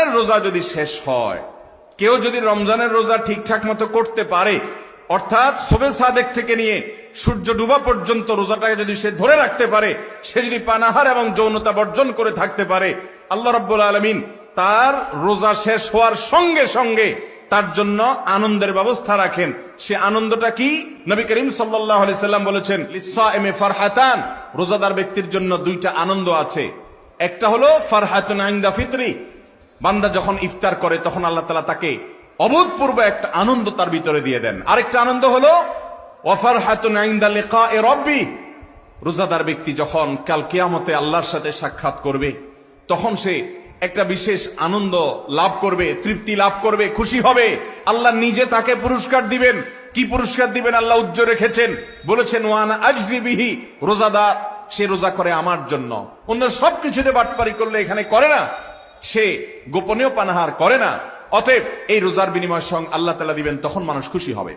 রমজানের রোজা যদি শেষ হয়, কেউ যদি রমজানের রোজা ঠিকঠাক মতো করতে পারে, অর্থাৎ শবে সাদেক থেকে নিয়ে সূর্য ডুবা পর্যন্ত রোজাটাকে যদি সে ধরে রাখতে পারে, সে যদি পানাহার এবং যৌনতা বর্জন করে থাকতে পারে, আল্লাহ রাব্বুল আলামিন তার রোজা শেষ হওয়ার সঙ্গে সঙ্গে তার জন্য আনন্দের ব্যবস্থা রাখেন। সে আনন্দটা কি? নবী করিম সাল্লাল্লাহু আলাইহি সাল্লাম বলেছেন, লিসসাইমি ফারহাতান, রোজাদার ব্যক্তির জন্য দুইটা আনন্দ আছে। একটা হলো ফারহাতুন ইনদা ফিতরি, বান্দা যখন ইফতার করে তখন আল্লাহ তাআলা তাকে অভূতপূর্ব একটা আনন্দ তার ভিতরে দিয়ে দেন। আরেকটা আনন্দ হলো ওয়া ফারহাতুন ইনদা লিকাই রাব্বি, রোজাদার ব্যক্তি যখন কাল কিয়ামতে আল্লাহর সাথে সাক্ষাৎ করবে তখন সে একটা বিশেষ আনন্দ লাভ করবে, তৃপ্তি লাভ করবে, খুশি হবে। আল্লাহ নিজে তাকে পুরস্কার দিবেন। কি পুরস্কার দিবেন আল্লাহ উজ্জ্বল রেখেছেন, বলেছেন ওয়ানা আজজি বিহি, রোজাদার সে রোজা করে আমার জন্য। অন্য সবকিছুতে বাটপারি করলে এখানে করে না, সে গোপনীয় পানাহার করে না। অতএব এই রোজার বিনিময় সঙ্গ আল্লাহ তাআলা দিবেন, তখন মানুষ খুশি হবে।